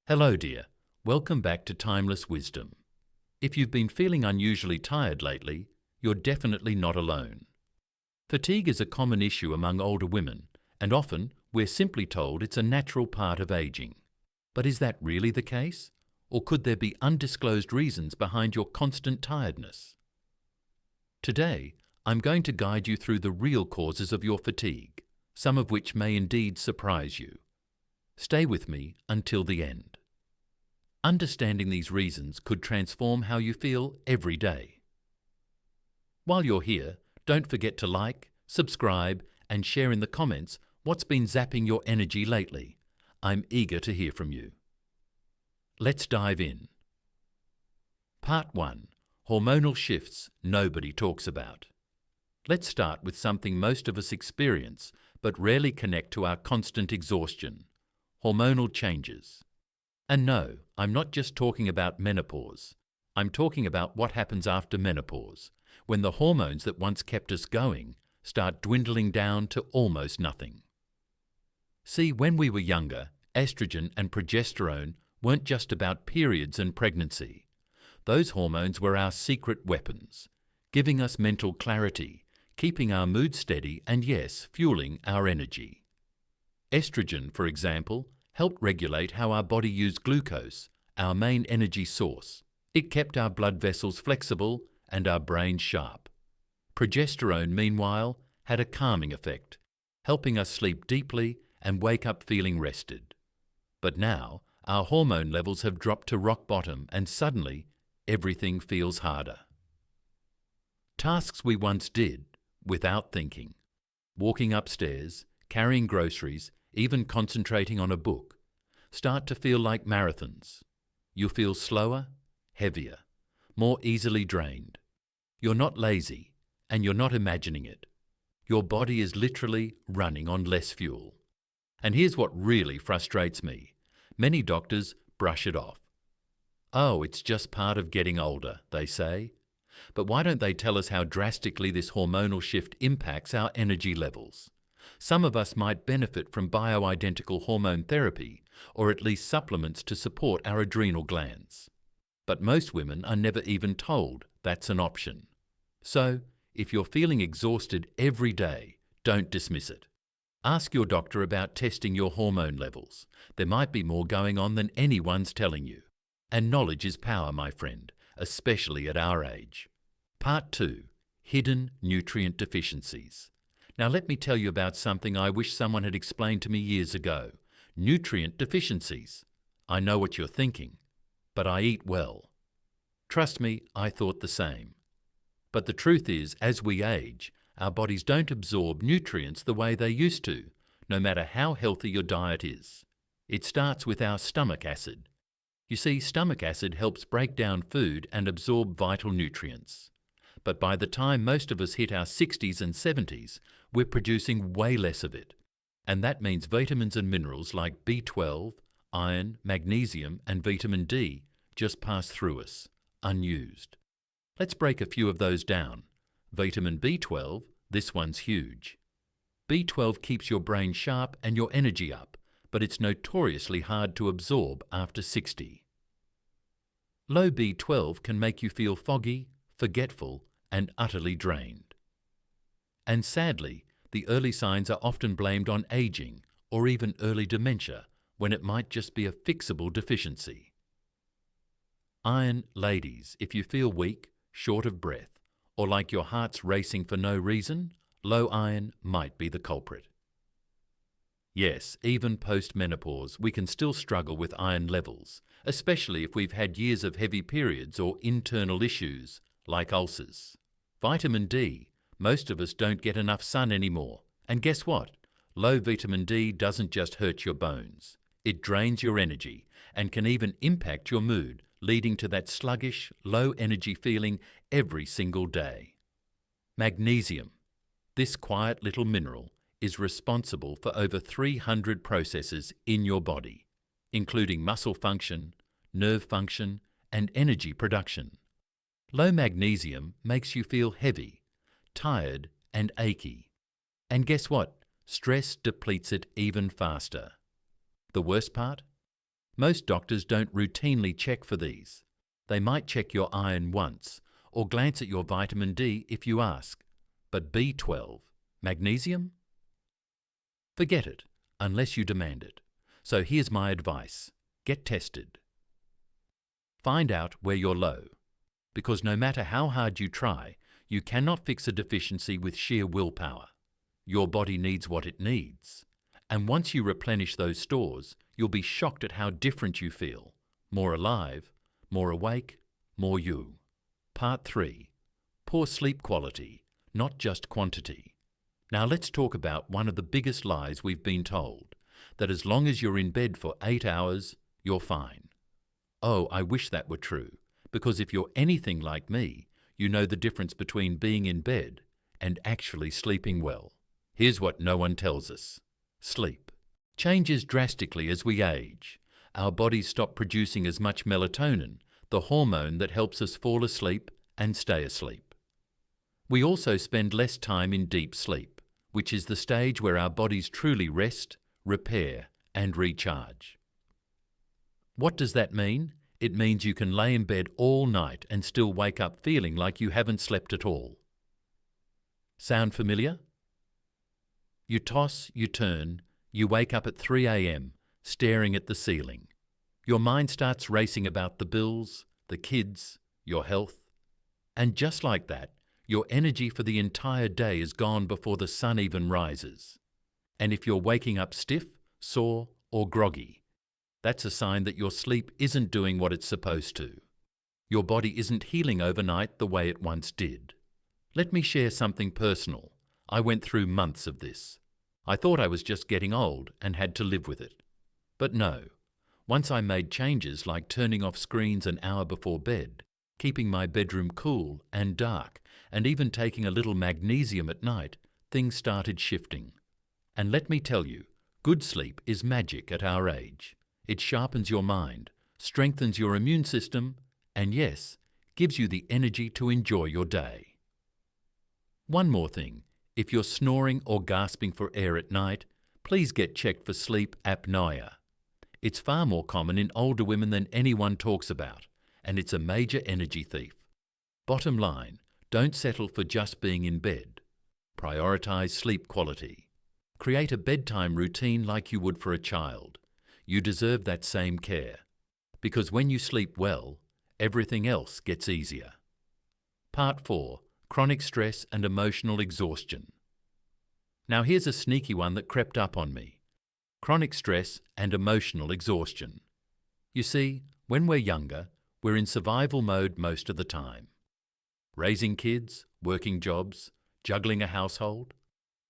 Hello, dear. Welcome back to Timeless Wisdom. If you've been feeling unusually tired lately, you're definitely not alone. Fatigue is a common issue among older women, and often we're simply told it's a natural part of aging. But is that really the case? Or could there be undisclosed reasons behind your constant tiredness? Today, I'm going to guide you through the real causes of your fatigue, some of which may indeed surprise you. Stay with me until the end. Understanding these reasons could transform how you feel every day. While you're here, don't forget to like, subscribe, and share in the comments what's been zapping your energy lately. I'm eager to hear from you. Let's dive in. Part 1. Hormonal shifts nobody talks about. Let's start with something most of us experience but rarely connect to our constant exhaustion: hormonal changes. And no, I'm not just talking about menopause. I'm talking about what happens after menopause, when the hormones that once kept us going start dwindling down to almost nothing. See, when we were younger, estrogen and progesterone weren't just about periods and pregnancy. Those hormones were our secret weapons, giving us mental clarity, keeping our mood steady, and yes, fueling our energy. Estrogen, for example, helped regulate how our body used glucose, our main energy source. It kept our blood vessels flexible and our brains sharp. Progesterone, meanwhile, had a calming effect, helping us sleep deeply and wake up feeling rested. But now, our hormone levels have dropped to rock bottom, and suddenly, everything feels harder. Tasks we once did without thinking, walking upstairs, carrying groceries, even concentrating on a book, start to feel like marathons. You feel slower, heavier, more easily drained. You're not lazy, and you're not imagining it. Your body is literally running on less fuel. And here's what really frustrates me. Many doctors brush it off. Oh, it's just part of getting older, they say. But why don't they tell us how drastically this hormonal shift impacts our energy levels? Some of us might benefit from bioidentical hormone therapy, or at least supplements to support our adrenal glands. But most women are never even told that's an option. So, if you're feeling exhausted every day, don't dismiss it. Ask your doctor about testing your hormone levels. There might be more going on than anyone's telling you. And knowledge is power, my friend, especially at our age. Part 2. Hidden nutrient deficiencies. Now let me tell you about something I wish someone had explained to me years ago. Nutrient deficiencies. I know what you're thinking, but I eat well. Trust me, I thought the same. But the truth is, as we age, our bodies don't absorb nutrients the way they used to, no matter how healthy your diet is. It starts with our stomach acid. You see, stomach acid helps break down food and absorb vital nutrients. But by the time most of us hit our 60s and 70s, we're producing way less of it. And that means vitamins and minerals like B12, iron, magnesium, and vitamin D just pass through us, unused. Let's break a few of those down. Vitamin B12, this one's huge. B12 keeps your brain sharp and your energy up, but it's notoriously hard to absorb after 60. Low B12 can make you feel foggy, forgetful, and utterly drained. And sadly, the early signs are often blamed on aging or even early dementia, when it might just be a fixable deficiency. Iron, ladies, if you feel weak, short of breath, or like your heart's racing for no reason, low iron might be the culprit. Yes, even post-menopause, we can still struggle with iron levels, especially if we've had years of heavy periods or internal issues, like ulcers. Vitamin D. Most of us don't get enough sun anymore. And guess what? Low vitamin D doesn't just hurt your bones. It drains your energy and can even impact your mood, leading to that sluggish, low-energy feeling every single day. Magnesium. This quiet little mineral is responsible for over 300 processes in your body, including muscle function, nerve function, and energy production. Low magnesium makes you feel heavy, tired, and achy. And guess what? Stress depletes it even faster. The worst part? Most doctors don't routinely check for these. They might check your iron once, or glance at your vitamin D if you ask. But B12, magnesium? Forget it, unless you demand it. So here's my advice. Get tested. Find out where you're low, because no matter how hard you try, you cannot fix a deficiency with sheer willpower. Your body needs what it needs. And once you replenish those stores, you'll be shocked at how different you feel. More alive, more awake, more you. Part 3. Poor sleep quality, not just quantity. Now let's talk about one of the biggest lies we've been told, that as long as you're in bed for 8 hours, you're fine. Oh, I wish that were true, because if you're anything like me, you know the difference between being in bed and actually sleeping well. Here's what no one tells us. Sleep changes drastically as we age. Our bodies stop producing as much melatonin, the hormone that helps us fall asleep and stay asleep. We also spend less time in deep sleep, which is the stage where our bodies truly rest, repair, and recharge. What does that mean? It means you can lay in bed all night and still wake up feeling like you haven't slept at all. Sound familiar? You toss, you turn, you wake up at 3 a.m., staring at the ceiling. Your mind starts racing about the bills, the kids, your health. And just like that, your energy for the entire day is gone before the sun even rises. And if you're waking up stiff, sore, or groggy, that's a sign that your sleep isn't doing what it's supposed to. Your body isn't healing overnight the way it once did. Let me share something personal. I went through months of this. I thought I was just getting old and had to live with it. But no. Once I made changes like turning off screens an hour before bed, keeping my bedroom cool and dark, and even taking a little magnesium at night, things started shifting. And let me tell you, good sleep is magic at our age. It sharpens your mind, strengthens your immune system, and yes, gives you the energy to enjoy your day. One more thing, if you're snoring or gasping for air at night, please get checked for sleep apnea. It's far more common in older women than anyone talks about, and it's a major energy thief. Bottom line, don't settle for just being in bed. Prioritize sleep quality. Create a bedtime routine like you would for a child. You deserve that same care, because when you sleep well, everything else gets easier. Part 4. Chronic stress and emotional exhaustion. Now here's a sneaky one that crept up on me. Chronic stress and emotional exhaustion. You see, when we're younger, we're in survival mode most of the time. Raising kids, working jobs, juggling a household.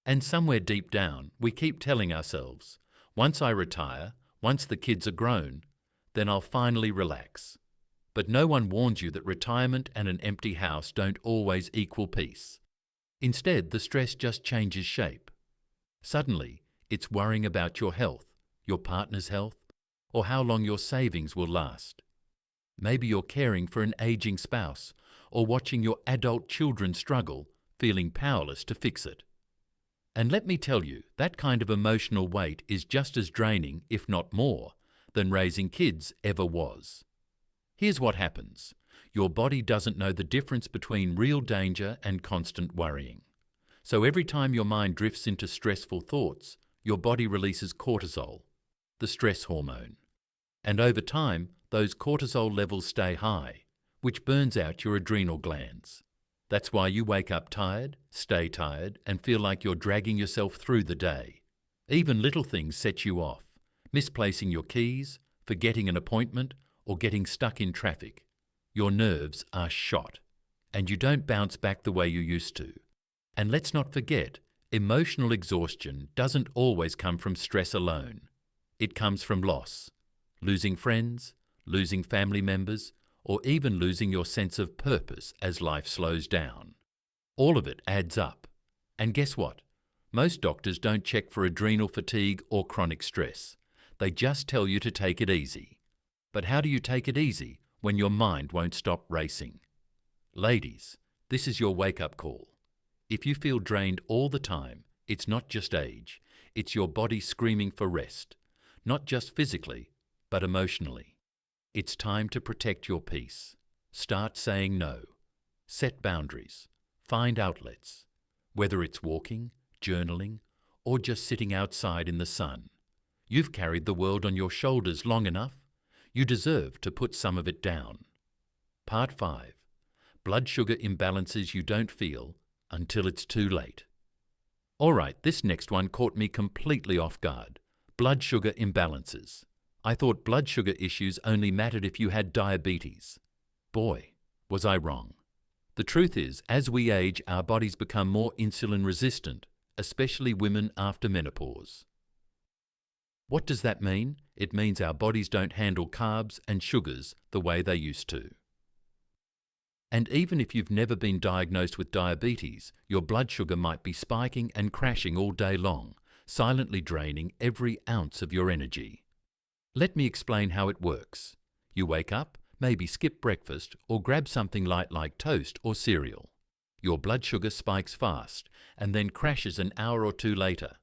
And somewhere deep down, we keep telling ourselves, once I retire, once the kids are grown, then I'll finally relax. But no one warns you that retirement and an empty house don't always equal peace. Instead, the stress just changes shape. Suddenly, it's worrying about your health, your partner's health, or how long your savings will last. Maybe you're caring for an aging spouse, or watching your adult children struggle, feeling powerless to fix it. And let me tell you, that kind of emotional weight is just as draining, if not more, than raising kids ever was. Here's what happens. Your body doesn't know the difference between real danger and constant worrying. So every time your mind drifts into stressful thoughts, your body releases cortisol, the stress hormone. And over time, those cortisol levels stay high, which burns out your adrenal glands. That's why you wake up tired, stay tired, and feel like you're dragging yourself through the day. Even little things set you off. Misplacing your keys, forgetting an appointment, or getting stuck in traffic. Your nerves are shot, and you don't bounce back the way you used to. And let's not forget, emotional exhaustion doesn't always come from stress alone. It comes from loss. Losing friends, losing family members, or even losing your sense of purpose as life slows down. All of it adds up. And guess what? Most doctors don't check for adrenal fatigue or chronic stress. They just tell you to take it easy. But how do you take it easy when your mind won't stop racing? Ladies, this is your wake-up call. If you feel drained all the time, it's not just age. It's your body screaming for rest. Not just physically, but emotionally. It's time to protect your peace. Start saying no. Set boundaries. Find outlets. Whether it's walking, journaling, or just sitting outside in the sun. You've carried the world on your shoulders long enough. You deserve to put some of it down. Part 5. Blood sugar imbalances you don't feel until it's too late. All right, this next one caught me completely off guard. Blood sugar imbalances. I thought blood sugar issues only mattered if you had diabetes. Boy, was I wrong. The truth is, as we age, our bodies become more insulin resistant, especially women after menopause. What does that mean? It means our bodies don't handle carbs and sugars the way they used to. And even if you've never been diagnosed with diabetes, your blood sugar might be spiking and crashing all day long, silently draining every ounce of your energy. Let me explain how it works. You wake up, maybe skip breakfast or grab something light like toast or cereal. Your blood sugar spikes fast and then crashes an hour or two later.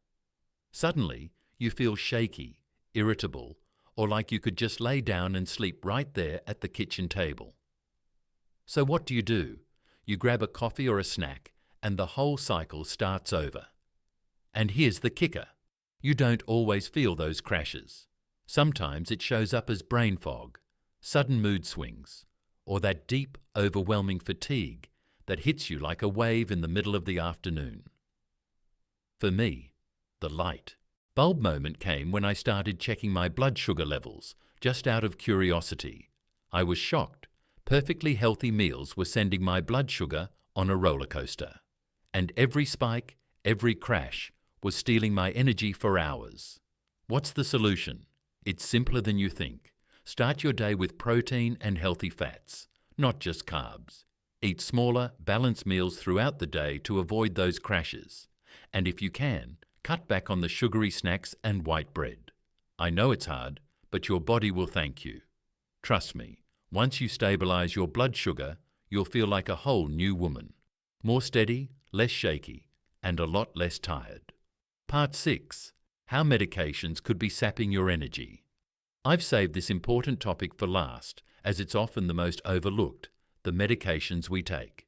Suddenly, you feel shaky, irritable, or like you could just lay down and sleep right there at the kitchen table. So what do? You grab a coffee or a snack, and the whole cycle starts over. And here's the kicker. You don't always feel those crashes. Sometimes it shows up as brain fog, sudden mood swings, or that deep, overwhelming fatigue that hits you like a wave in the middle of the afternoon. For me, the light bulb moment came when I started checking my blood sugar levels, just out of curiosity. I was shocked. Perfectly healthy meals were sending my blood sugar on a roller coaster. And every spike, every crash was stealing my energy for hours. What's the solution? It's simpler than you think. Start your day with protein and healthy fats, not just carbs. Eat smaller, balanced meals throughout the day to avoid those crashes. And if you can, cut back on the sugary snacks and white bread. I know it's hard, but your body will thank you. Trust me. Once you stabilize your blood sugar, you'll feel like a whole new woman. More steady, less shaky, and a lot less tired. Part 6. How medications could be sapping your energy. I've saved this important topic for last, as it's often the most overlooked, the medications we take.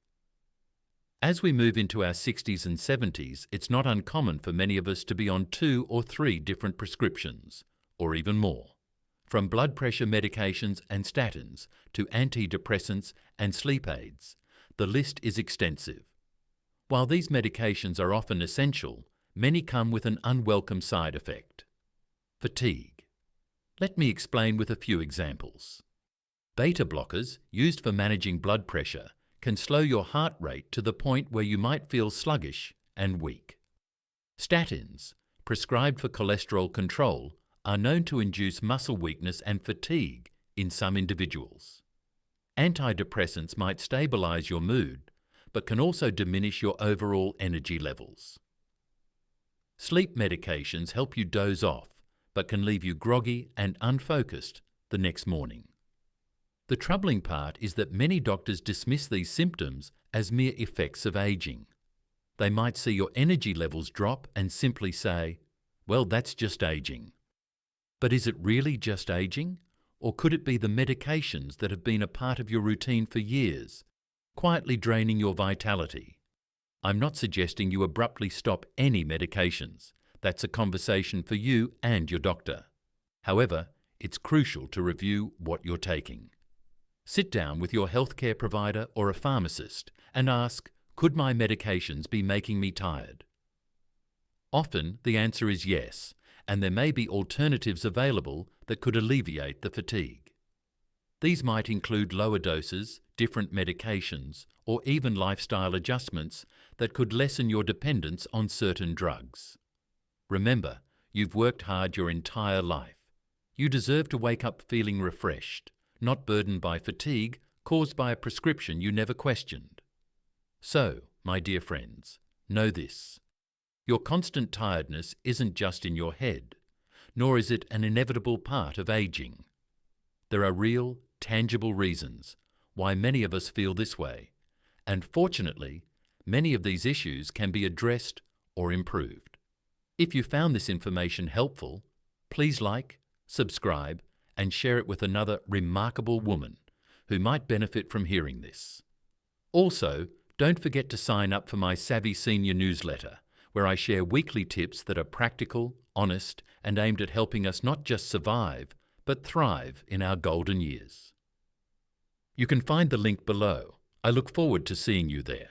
As we move into our 60s and 70s, it's not uncommon for many of us to be on 2 or 3 different prescriptions, or even more. From blood pressure medications and statins to antidepressants and sleep aids, the list is extensive. While these medications are often essential, many come with an unwelcome side effect: fatigue. Let me explain with a few examples. Beta blockers, used for managing blood pressure, can slow your heart rate to the point where you might feel sluggish and weak. Statins, prescribed for cholesterol control, are known to induce muscle weakness and fatigue in some individuals. Antidepressants might stabilize your mood, but can also diminish your overall energy levels. Sleep medications help you doze off, but can leave you groggy and unfocused the next morning. The troubling part is that many doctors dismiss these symptoms as mere effects of aging. They might see your energy levels drop and simply say, "Well, that's just aging." But is it really just aging? Or could it be the medications that have been a part of your routine for years, quietly draining your vitality? I'm not suggesting you abruptly stop any medications. That's a conversation for you and your doctor. However, it's crucial to review what you're taking. Sit down with your healthcare provider or a pharmacist and ask, could my medications be making me tired? Often the answer is yes, and there may be alternatives available that could alleviate the fatigue. These might include lower doses, different medications, or even lifestyle adjustments that could lessen your dependence on certain drugs. Remember, you've worked hard your entire life. You deserve to wake up feeling refreshed, not burdened by fatigue caused by a prescription you never questioned. So, my dear friends, know this. Your constant tiredness isn't just in your head, nor is it an inevitable part of aging. There are real, tangible reasons why many of us feel this way, and fortunately, many of these issues can be addressed or improved. If you found this information helpful, please like, subscribe, and share it with another remarkable woman who might benefit from hearing this. Also, don't forget to sign up for my Savvy Senior newsletter, where I share weekly tips that are practical, honest, and aimed at helping us not just survive, but thrive in our golden years. You can find the link below. I look forward to seeing you there.